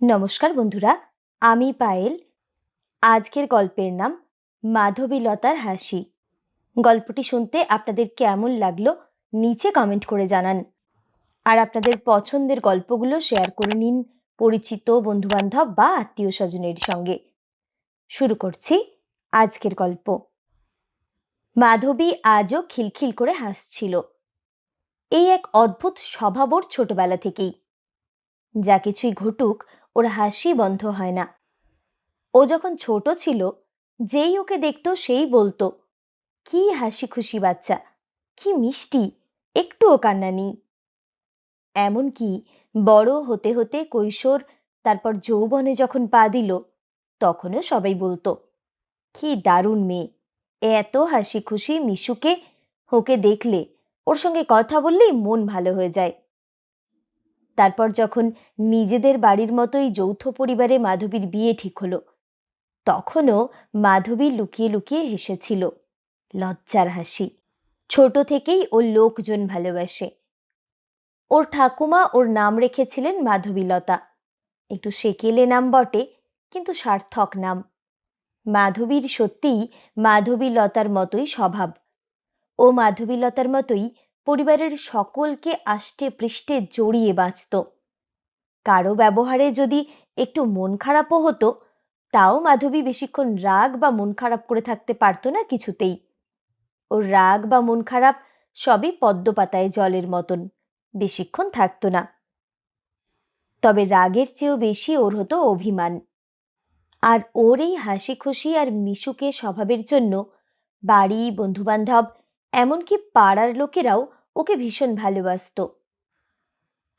নমস্কার বন্ধুরা, আমি পায়েল। আজকের গল্পের নাম মাধবীলতার হাসি। গল্পটি শুনতে আপনাদের কেমন লাগলো নিচে কমেন্ট করে জানান। আর আপনাদের পছন্দের গল্পগুলো শেয়ার করে নিন পরিচিত বন্ধুবান্ধব বা আত্মীয় স্বজনের সঙ্গে। শুরু করছি আজকের গল্প। মাধবী আজও খিলখিল করে হাসছিল। এই এক অদ্ভুত স্বভাব ওর ছোটবেলা থেকেই। যা কিছুই ঘটুক, ওর হাসি বন্ধ হয় না। ও যখন ছোট ছিল, যেই ওকে দেখতো সেই বলতো, কি হাসি খুশি বাচ্চা, কি মিষ্টি, একটুও কান্না নেই। এমনকি বড় হতে হতে কৈশোর, তারপর যৌবনে যখন পা দিল, তখনও সবাই বলতো, কি দারুণ মেয়ে, এত হাসি খুশি মিশুকে, ওকে দেখলে, ওর সঙ্গে কথা বললেই মন ভালো হয়ে যায়। তারপর যখন নিজেদের বাড়ির মতোই যৌথ পরিবারে মাধবীর বিয়ে ঠিক হলো, তখনও মাধবী লুকিয়ে লুকিয়ে হেসেছিল, লজ্জার হাসি। ছোট থেকেই ওর লোকজন ভালোবাসে। ওর ঠাকুমা ওর নাম রেখেছিলেন মাধবীলতা। একটু সেকেলে নাম বটে, কিন্তু সার্থক নাম। মাধবীর সত্যিই মাধবীলতার মতোই স্বভাব। ও মাধবীলতার মতোই পরিবারের সকলকে আষ্টে পৃষ্ঠে জড়িয়ে বাঁচত। কারো ব্যবহারে যদি একটু মন খারাপও হতো, তাও মাধবী বেশিক্ষণ রাগ বা মন খারাপ করে থাকতে পারত না কিছুতেই। ওর রাগ বা মন খারাপ সবই পদ্মপাতায় জলের মতন, বেশিক্ষণ থাকতো না। তবে রাগের চেয়েও বেশি ওর হতো অভিমান। আর ওর এই হাসি খুশি আর মিশুকে স্বভাবের জন্য বাড়ি, বন্ধুবান্ধব, এমনকি পাড়ার লোকেরাও ওকে ভীষণ ভালোবাসত।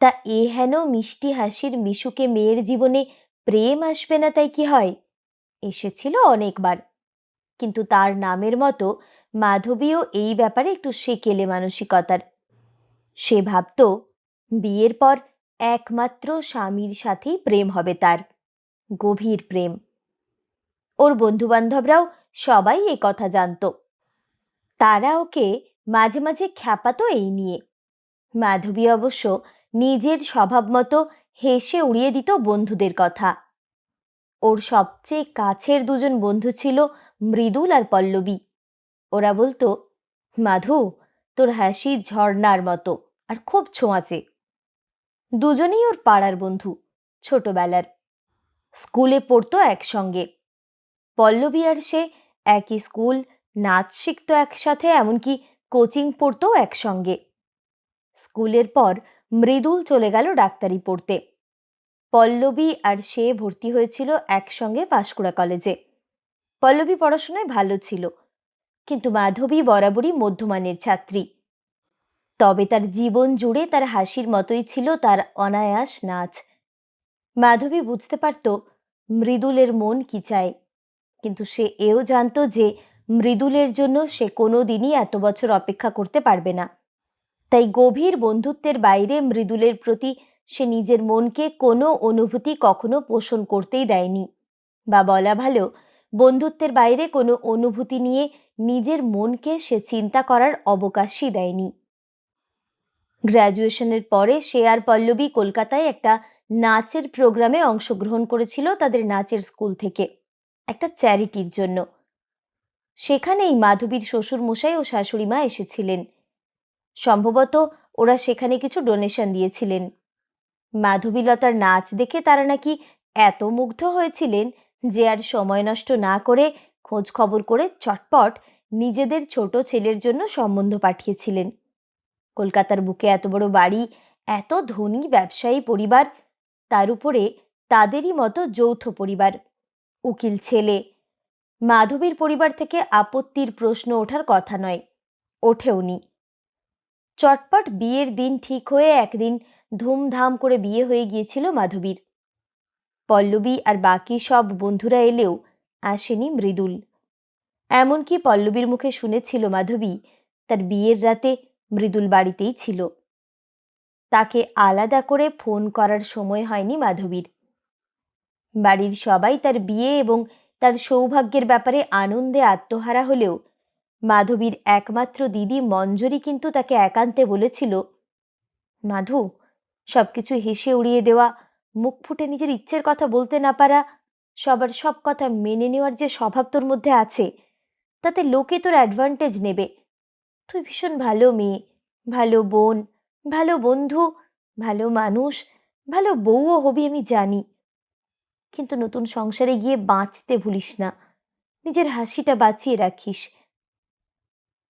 তা এ হেন মিষ্টি হাসির মিশুকে মেয়ের জীবনে প্রেম আসবে না তাই কি হয়? এসেছিল অনেকবার। কিন্তু তার নামের মতো মাধবীও এই ব্যাপারে একটু সেকেলে মানসিকতার। সে ভাবত, বিয়ের পর একমাত্র স্বামীর সাথেই প্রেম হবে তার, গভীর প্রেম। ওর বন্ধুবান্ধবরাও সবাই এ কথা জানত। তারা ওকে মাঝে মাঝে খ্যাপাতো এই নিয়ে। মাধবী অবশ্য নিজের স্বভাব মতো হেসে উড়িয়ে দিত বন্ধুদের কথা। ওর সবচেয়ে কাছের দুজন বন্ধু ছিল মৃদুল আর পল্লবী। ওরা বলতো, মাধু, তোর হাসি ঝর্ণার মতো আর খুব ছোঁয়াচে। দুজনেই ওর পাড়ার বন্ধু, ছোটবেলার। স্কুলে পড়তো একসঙ্গে। পল্লবী আর সে একই স্কুল, নাচ শিখতো একসাথে, এমনকি কোচিং পড়তো একসঙ্গে। স্কুলের পর মৃদুল চলে গেল ডাক্তারি পড়তে। পল্লবী আর সে ভর্তি হয়েছিল একসঙ্গে পাঁশকুড়া কলেজে। পল্লবী পড়াশোনায় ভালো ছিল, কিন্তু মাধবী বরাবরই মধ্যমানের ছাত্রী। তবে তার জীবন জুড়ে তার হাসির মতোই ছিল তার অনায়াস নাচ। মাধবী বুঝতে পারত মৃদুলের মন কি চায়, কিন্তু সে এও জানত যে মৃদুলের জন্য সে কোনো দিনই এত বছর অপেক্ষা করতে পারবে না। তাই গভীর বন্ধুত্বের বাইরে মৃদুলের প্রতি সে নিজের মনকে কোনো অনুভূতি কখনো পোষণ করতেই দেয়নি, বা বলা ভালো, বন্ধুত্বের বাইরে কোনো অনুভূতি নিয়ে নিজের মনকে সে চিন্তা করার অবকাশই দেয়নি। গ্র্যাজুয়েশনের পরে সে আর পল্লবী কলকাতায় একটা নাচের প্রোগ্রামে অংশগ্রহণ করেছিল তাদের নাচের স্কুল থেকে, একটা চ্যারিটির জন্য। সেখানেই মাধবীর শ্বশুর মশাই ও শাশুড়ি মা এসেছিলেন। সম্ভবত ওরা সেখানে কিছু ডোনেশন দিয়েছিলেন। মাধবীলতার নাচ দেখে তারা নাকি এত মুগ্ধ হয়েছিলেন যে আর সময় নষ্ট না করে খোঁজ খবর করে চটপট নিজেদের ছোট ছেলের জন্য সম্বন্ধ পাঠিয়েছিলেন। কলকাতার বুকে এত বড় বাড়ি, এত ধনী ব্যবসায়ী পরিবার, তার উপরে তাদেরই মতো যৌথ পরিবার, উকিল ছেলে। মাধবীর পরিবার থেকে আপত্তির প্রশ্ন ওঠার কথা নয়, ওঠেওনি। চটপট বিয়ের দিন ঠিক হয়ে একদিন ধুমধাম করে বিয়ে হয়ে গিয়েছিল মাধবীর। পল্লবী আর বাকি সব বন্ধুরা এলেও আসেনি মৃদুল। এমনকি পল্লবীর মুখে শুনেছিল মাধবী তার বিয়ের রাতে মৃদুল বাড়িতেই ছিল। তাকে আলাদা করে ফোন করার সময় হয়নি মাধবীর। বাড়ির সবাই তার বিয়ে এবং তার সৌভাগ্যের ব্যাপারে আনন্দে আত্মহারা হলেও মাধবীর একমাত্র দিদি মঞ্জরি কিন্তু তাকে একান্তে বলেছিল, মাধু, সবকিছু হেসে উড়িয়ে দেওয়া মুখ ফুটে নিজের ইচ্ছের কথা বলতে না পারা, সবার সব কথা মেনে নেওয়ার যে স্বভাব তোর মধ্যে আছে, তাতে লোকে তোর অ্যাডভান্টেজ নেবে। তুই ভীষণ ভালো মেয়ে, ভালো বোন, ভালো বন্ধু, ভালো মানুষ, ভালো বউও হবি আমি জানি। কিন্তু নতুন সংসারে গিয়ে বাঁচতে ভুলিস না, নিজের হাসিটা বাঁচিয়ে রাখিস।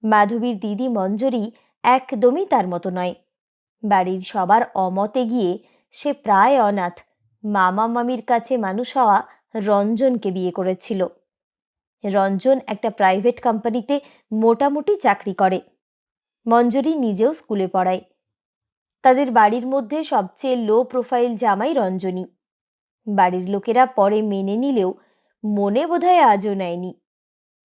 মাধবীর দিদি মঞ্জরি একদমই তার মতো নয়। বাড়ির সবার অমতে গিয়ে সে প্রায় অনাথ মামা মামির কাছে মানুষ হওয়া রঞ্জনকে বিয়ে করেছিল। রঞ্জন একটা প্রাইভেট কোম্পানিতে মোটামুটি চাকরি করে। মঞ্জরি নিজেও স্কুলে পড়ায়। তাদের বাড়ির মধ্যে সবচেয়ে লো প্রোফাইল জামাই রঞ্জনী। বাড়ির লোকেরা পরে মেনে নিলেও মনে বোধহয় আজও নেয়নি।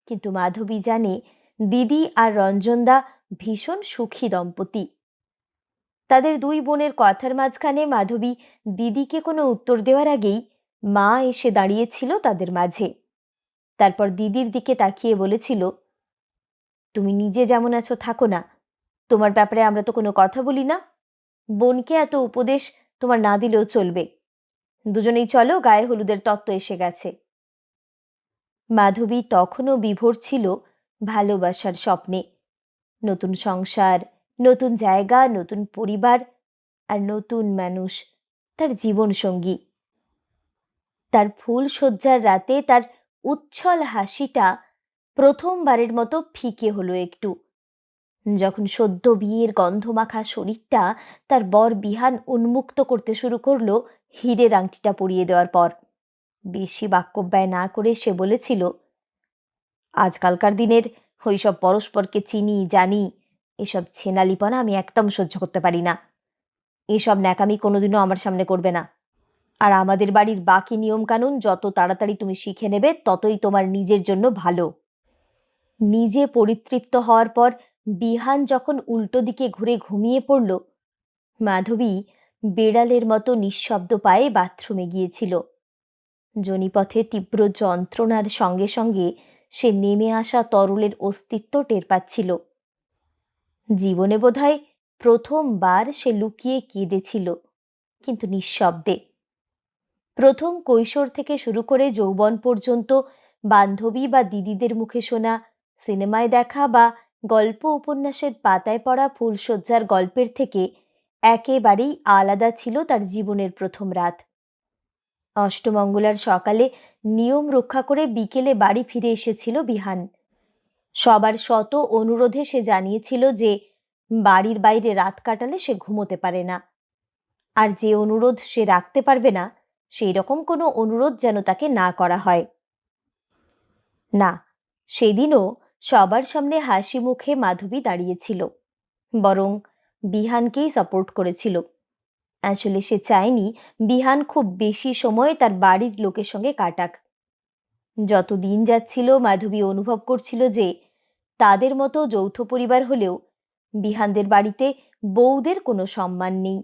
কিন্তু মাধবী জানে দিদি আর রঞ্জনদা ভীষণ সুখী দম্পতি। তাদের দুই বোনের কথার মাঝখানে মাধবী দিদিকে কোনো উত্তর দেওয়ার আগেই মা এসে দাঁড়িয়েছিল তাদের মাঝে। তারপর দিদির দিকে তাকিয়ে বলেছিল, তুমি নিজে যেমন আছো থাকো না, তোমার ব্যাপারে আমরা তো কোনো কথা বলি না। বোনকে এত উপদেশ তোমার না দিলেও চলবে। দুজনেই চলো, গায়ে হলুদের তত্ত্ব এসে গেছে। মাধবী তখনও বিভোর ছিল ভালোবাসার স্বপ্নে। নতুন সংসার, নতুন জায়গা, নতুন পরিবার আর নতুন মানুষ, তার জীবন সঙ্গী। তার ফুল সজ্জার রাতে তার উচ্ছল হাসিটা প্রথমবারের মতো ফিকে হলো একটু, যখন সদ্য বিয়ের গন্ধমাখা শরীরটা তার বর বিহান উন্মুক্ত করতে শুরু করলো হীরের আংটিটা পরিয়ে দেওয়ার পর। বেশি বাক্যব্যয় না করে সে বলেছিল, আজকালকার দিনের ওইসব পরস্পরকে চিনি জানি এসব ছেনালিপনা আমি একদম সহ্য করতে পারি না। এসব ন্যাকামি কোনোদিনও আমার সামনে করবে না। আর আমাদের বাড়ির বাকি নিয়মকানুন যত তাড়াতাড়ি তুমি শিখে নেবে ততই তোমার নিজের জন্য ভালো। নিজে পরিতৃপ্ত হওয়ার পর বিহান যখন উল্টো দিকে ঘুরে ঘুমিয়ে পড়ল, মাধবী বেড়ালের মতো নিঃশব্দ পায়ে বাথরুমে গিয়েছিল। জনিপথে তীব্র যন্ত্রণার সঙ্গে সঙ্গে সে নেমে আসা তরলের অস্তিত্ব টের পাচ্ছিল। জীবনে বোধহয় প্রথমবার সে লুকিয়ে কেঁদেছিল, কিন্তু নিঃশব্দে। প্রথম কৈশোর থেকে শুরু করে যৌবন পর্যন্ত বান্ধবী বা দিদিদের মুখে শোনা, সিনেমায় দেখা বা গল্প উপন্যাসের পাতায় পড়া ফুলশয্যার গল্পের থেকে একেবারেই আলাদা ছিল তার জীবনের প্রথম রাত। অষ্টমঙ্গলার সকালে নিয়ম রক্ষা করে বিকেলে বাড়ি ফিরে এসেছিল বিহান। সবার শত অনুরোধে সে জানিয়েছিল যে বাড়ির বাইরে রাত কাটালে সে ঘুমোতে পারে না, আর যে অনুরোধ সে রাখতে পারবে না সেই রকম কোনো অনুরোধ যেন তাকে না করা হয়। না, সেদিনও সবার সামনে হাসি মুখে মাধবী দাঁড়িয়েছিল, বরং বিহানকেই সাপোর্ট করেছিল। আসলে সে চায়নি বিহান খুব বেশি সময় তার বাড়ির লোকের সঙ্গে কাটাক। যত দিন যাচ্ছিল মাধবী অনুভব করছিল যে তাদের মতো যৌথ পরিবার হলেও বিহানদের বাড়িতে বউদের কোনো সম্মান নেই।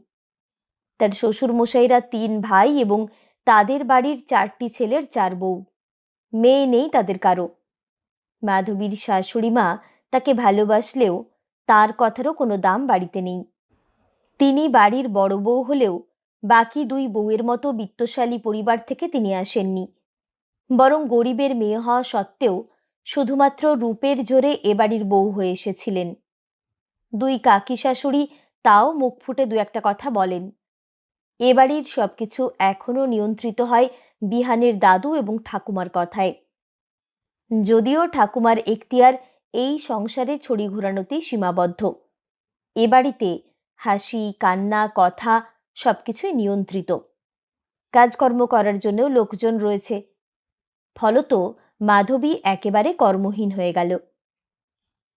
তার শ্বশুর মশাইরা 3 ভাই এবং তাদের বাড়ির 4টি ছেলের 4 বউ, মেয়ে নেই তাদের কারো। মাধবীর শাশুড়ি মা তাকে ভালোবাসলেও তার কথারও কোনো দাম বাড়িতে নেই। তিনি বাড়ির বড় বউ হলেও বাকি 2 বউয়ের মতো বিত্তশালী পরিবার থেকে তিনি আসেননি, বরং গরিবের মেয়ে হওয়া সত্ত্বেও শুধুমাত্র রূপের জোরে এ বাড়ির বউ হয়ে এসেছিলেন। 2 কাকি শাশুড়ি তাও মুখ ফুটে 2-একটা কথা বলেন। এ বাড়ির সবকিছু এখনো নিয়ন্ত্রিত হয় বিহানের দাদু এবং ঠাকুমার কথায়। যদিও ঠাকুমার এখতিয়ার এই সংসারে ছড়ি ঘোরানোতেই সীমাবদ্ধ, এ বাড়িতে হাসি কান্না কথা সবকিছুই নিয়ন্ত্রিত। কাজকর্ম করার জন্য লোকজন রয়েছে। ফলত মাধবী একেবারে কর্মহীন হয়ে গেল।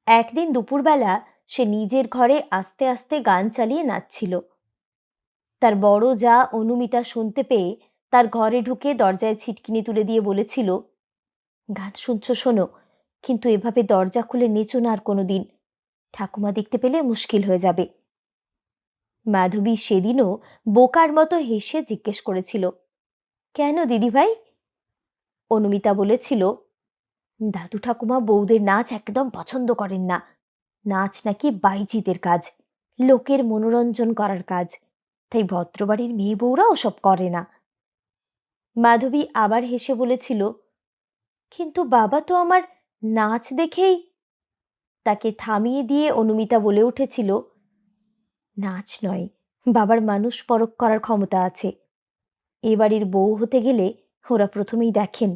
একদিন দুপুরবেলা সে নিজের ঘরে আস্তে আস্তে গান চালিয়ে নাচছিল। তার বড় যা অনুমিতা শুনতে পেয়ে তার ঘরে ঢুকে দরজায় ছিটকিনি তুলে দিয়ে বলেছিল, গান শুনছো শোনো, কিন্তু এভাবে দরজা খুলে নেচো না আর কোনোদিন, ঠাকুমা দেখতে পেলে মুশকিল হয়ে যাবে। মাধবী সেদিনও বোকার মতো হেসে জিজ্ঞেস করেছিল, কেন দিদিভাই? অনুমিতা বলেছিল, দাদু ঠাকুমা বউদের নাচ একদম পছন্দ করেন না। নাচ নাকি বাইজিদের কাজ, লোকের মনোরঞ্জন করার কাজ। তাই ভদ্রবাড়ির মেয়ে বউরা ওসব করে না। মাধবী আবার হেসে বলেছিল, কিন্তু বাবা তো আমার নাচ দেখেই। তাকে থামিয়ে দিয়ে অনুমিতা বলে উঠেছিল, নাচ নয়, বাবার মানুষ পরখ করার ক্ষমতা আছে। এ বাড়ির বউ হতে গেলে ওরা প্রথমেই দেখেন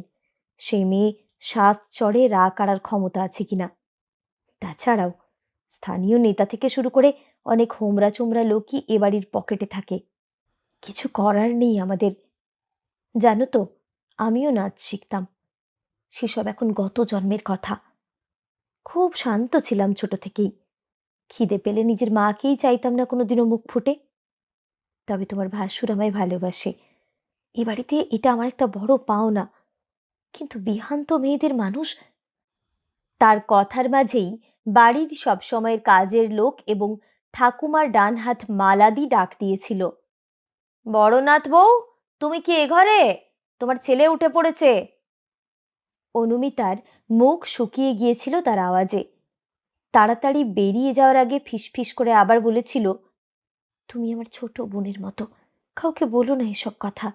সেই মেয়ে সাত চড়ে রা কাড়ার ক্ষমতা আছে কিনা। তাছাড়াও স্থানীয় নেতা থেকে শুরু করে অনেক হোমরা চোমরা লোকই এ বাড়ির পকেটে থাকে। কিছু করার নেই আমাদের। জানো তো, আমিও নাচ শিখতাম, সেসব এখন গত জন্মের কথা। খুব শান্ত ছিলাম ছোট থেকেই। খিদে পেলে নিজের মাকেই চাইতাম না কোনোদিনও মুখ ফুটে। তবে তোমার ভাসুর আমায় ভালোবাসে, এ বাড়িতে এটা আমার একটা বড় পাওনা। কিন্তু বিহান তো মেয়েদের মানুষ। তার কথার মাঝেই বাড়ির সবসময়ের কাজের লোক এবং ঠাকুমার ডান হাত মালাদি ডাক দিয়েছিল, বড়নাথ বউ, তুমি কি এ ঘরে? তোমার ছেলে উঠে পড়েছে। অনুমিতার মুখ শুকিয়ে গিয়েছিল তার আওয়াজে। তাড়াতাড়ি বেরিয়ে যাওয়ার আগে ফিসফিস করে আবার বলেছিল, তুমি আমার ছোট বোনের মতো, কাউকে বলো না এসব কথা।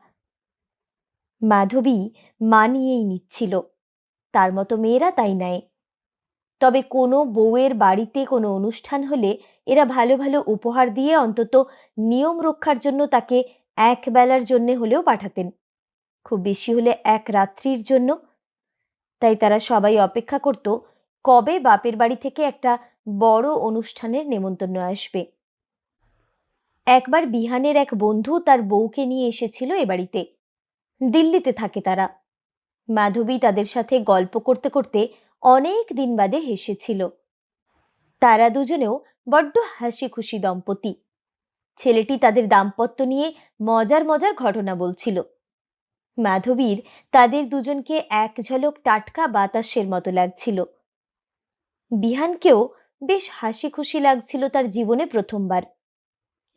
মাধবী মানিয়েই নিচ্ছিল, তার মতো মেয়েরা তাই নেয়। তবে কোনো বউয়ের বাড়িতে কোনো অনুষ্ঠান হলে এরা ভালো ভালো উপহার দিয়ে অন্তত নিয়ম রক্ষার জন্য তাকে এক বেলার জন্যে হলেও পাঠাতেন, খুব বেশি হলে এক রাত্রির জন্য। তাই তারা সবাই অপেক্ষা করত কবে বাপের বাড়ি থেকে একটা বড় অনুষ্ঠানের নেমন্তন্ন আসবে। একবার বিহানের এক বন্ধু তার বউকে নিয়ে এসেছিল এ বাড়িতে। দিল্লিতে থাকে তারা। মাধবী তাদের সাথে গল্প করতে করতে অনেক দিন বাদে হেসেছিল। তারা দুজনেও বড্ড হাসি খুশি দম্পতি। ছেলেটি তাদের দাম্পত্য নিয়ে মজার মজার ঘটনা বলছিল। মাধবীর তাদের দুজনকে এক ঝলক টাটকা বাতাসের মতো লাগছিল। বিহানকেও বেশ হাসি খুশি লাগছিল তার জীবনে প্রথমবার।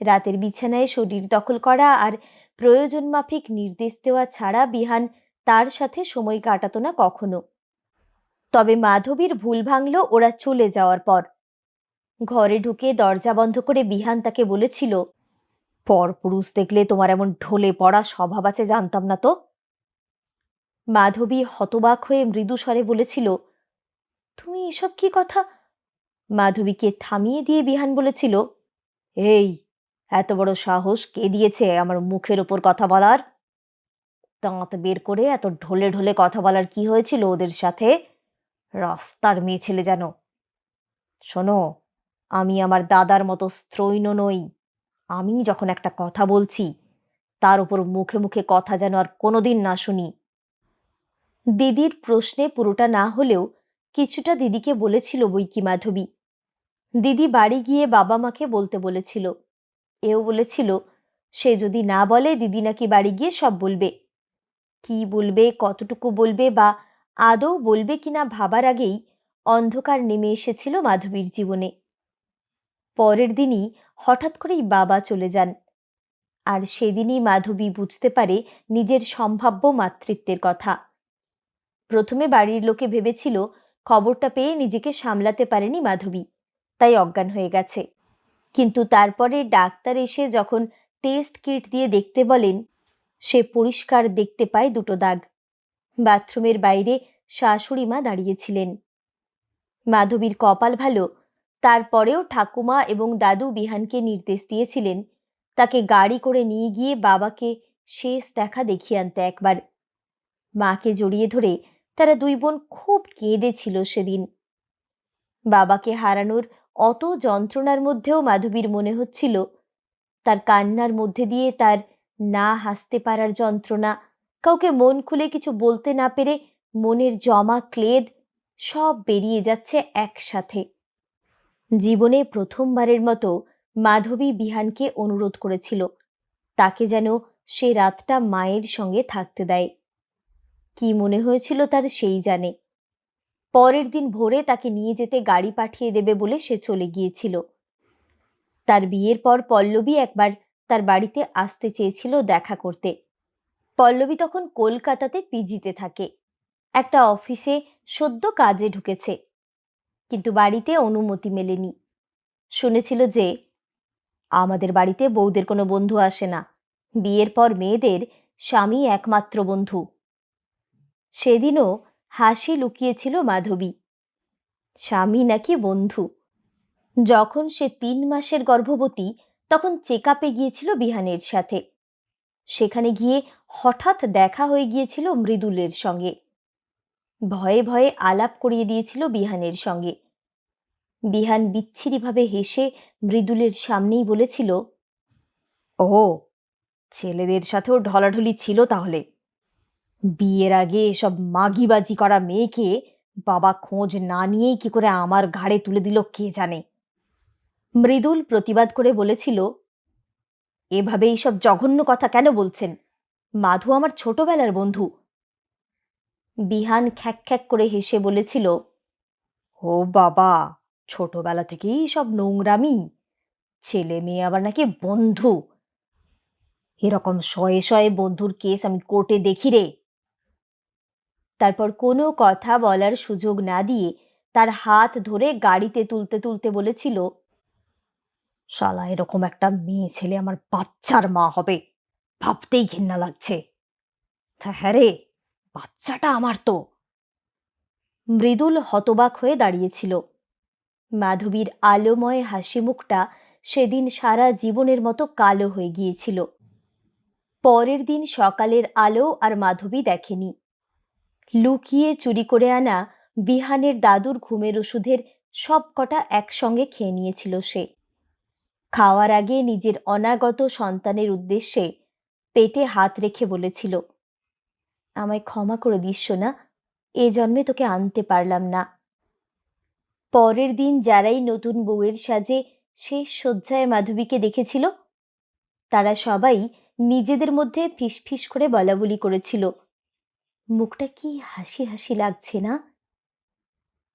রাতের বিছানায় শরীর দখল করা আর প্রয়োজন মাফিক নির্দেশ দেওয়া ছাড়া বিহান তার সাথে সময় কাটাতো না কখনো। তবে মাধবীর ভুল ভাঙল ওরা চলে যাওয়ার পর। ঘরে ঢুকে দরজা বন্ধ করে বিহান তাকে বলেছিল, পরপুরুষ দেখলে তোমার এমন ঢলে পড়া স্বভাব আছে জানতাম না তো। মাধবী হতবাক হয়ে মৃদু স্বরে বলেছিল, তুমি এসব কি কথা? মাধবীকে থামিয়ে দিয়ে বিহান বলেছিল, এই, এত বড় সাহস কে দিয়েছে আমার মুখের ওপর কথা বলার? দাঁত বের করে এত ঢলে ঢলে কথা বলার কি হয়েছিল ওদের সাথে? রাস্তার মেয়ে ছেলে যেন। শোনো, আমি আমার দাদার মতো স্ত্রৈণ নই। আমি যখন একটা কথা বলছি তার উপর মুখে মুখে কথা যেন আর কোনোদিন না শুনি। দিদির প্রশ্নে পুরোটা না হলেও কিছুটা দিদিকে বলেছিল বৈকি মাধবী। দিদি বাড়ি গিয়ে বাবা মাকে বলতে বলেছিল। এও বলেছিল, সে যদি না বলে দিদি নাকি বাড়ি গিয়ে সব বলবে। কি বলবে, কতটুকু বলবে বা আদৌ বলবে কিনা ভাবার আগেই অন্ধকার নেমে এসেছিল মাধবীর জীবনে। পরের দিনই হঠাৎ করেই বাবা চলে যান। আর সেদিনই মাধবী বুঝতে পারে নিজের সম্ভাব্য মাতৃত্বের কথা। প্রথমে বাড়ির লোকে ভেবেছিল খবরটা পেয়ে নিজেকে সামলাতে পারেনি মাধবী, তাই অজ্ঞান হয়ে গেছে। কিন্তু তারপরে ডাক্তার এসে যখন টেস্ট কিট দিয়ে দেখতে বলেন, সে পরিষ্কার দেখতে পায় দুটো দাগ। বাথরুমের বাইরে শাশুড়ি মা দাঁড়িয়েছিলেন। মাধবীর কপাল ভালো, তারপরেও ঠাকুমা এবং দাদু বিহানকে নির্দেশ দিয়েছিলেন তাকে গাড়ি করে নিয়ে গিয়ে বাবাকে শেষ দেখা দেখিয়ে আনতে একবার। মাকে জড়িয়ে ধরে তারা দুই বোন খুব কেঁদেছিল সেদিন। বাবাকে হারানোর অত যন্ত্রণার মধ্যেও মাধবীর মনে হচ্ছিল তার কান্নার মধ্যে দিয়ে তার না হাসতে পারার যন্ত্রণা, কাউকে মন খুলে কিছু বলতে না পেরে মনের জমা ক্লেদ সব বেরিয়ে যাচ্ছে একসাথে। জীবনে প্রথমবারের মতো মাধবী বিহানকে অনুরোধ করেছিল তাকে যেন সে রাতটা মায়ের সঙ্গে থাকতে দেয়। কি মনে হয়েছিল তার সেই জানে। পরের দিন ভোরে তাকে নিয়ে যেতে গাড়ি পাঠিয়ে দেবে বলে সে চলে গিয়েছিল। তার বিয়ের পর পল্লবী একবার তার বাড়িতে আসতে চেয়েছিল দেখা করতে। পল্লবী তখন কলকাতাতে পিজিতে থাকে, একটা অফিসে সদ্য কাজে ঢুকেছে, কিন্তু বাড়িতে অনুমতি মেলেনি। শুনেছিল যে আমাদের বাড়িতে বউদের কোনো বন্ধু আসে না, বিয়ের পর মেয়েদের স্বামী একমাত্র বন্ধু। সেদিনও হাসি লুকিয়েছিল মাধবী। স্বামী নাকি বন্ধু? যখন সে 3 মাসের গর্ভবতী তখন চেক আপে গিয়েছিল বিহানের সাথে। সেখানে গিয়ে হঠাৎ দেখা হয়ে গিয়েছিল মৃদুলের সঙ্গে। ভয়ে ভয়ে আলাপ করিয়ে দিয়েছিল বিহানের সঙ্গে। বিহান বিচ্ছিরিভাবে হেসে মৃদুলের সামনেই বলেছিল, ও, ছেলেদের সাথেও ঢলাঢলি ছিল তাহলে। বিয়ের আগে এসব মাগিবাজি করা মেয়েকে বাবা খোঁজ না নিয়েই কি করে আমার ঘাড়ে তুলে দিল কে জানে। মৃদুল প্রতিবাদ করে বলেছিল, এভাবে এইসব জঘন্য কথা কেন বলছেন? মাধু আমার ছোটবেলার বন্ধু। বিহান খ্যাক খ্যাক করে হেসে বলেছিল, ও বাবা, ছোটবেলা থেকেই সব নোংরামি? ছেলে মেয়ে আবার নাকি বন্ধু? এরকম শয়ে শয়ে বন্ধুর কেস আমি কোর্টে দেখি রে। তারপর কোনো কথা বলার সুযোগ না দিয়ে তার হাত ধরে গাড়িতে তুলতে তুলতে বলেছিল, শালা এরকম একটা মেয়ে ছেলে আমার বাচ্চার মা হবে, ভাবতেই ঘেন্না লাগছে। হ্যাঁ রে, বাচ্চাটা আমার তো। মৃদুল হতবাক হয়ে দাঁড়িয়েছিল। মাধবীর আলোময় হাসি মুখটা সেদিন সারা জীবনের মতো কালো হয়ে গিয়েছিল। পরের দিন সকালের আলো আর মাধবী দেখেনি। লুকিয়ে চুরি করে আনা বিহানের দাদুর ঘুমের ওষুধের সব কটা একসঙ্গে খেয়ে নিয়েছিল সে। খাওয়ার আগে নিজের অনাগত সন্তানের উদ্দেশ্যে পেটে হাত রেখে বলেছিল, আমায় ক্ষমা করে দিস সোনা, এ জন্মে তোকে আনতে পারলাম না। পরের দিন যারাই নতুন বউয়ের সাজে শেষ শয্যায় মাধবীকে দেখেছিল তারা সবাই নিজেদের মধ্যে ফিসফিস করে বলাবলি করেছিল, মুখটা কি হাসি হাসি লাগছে না।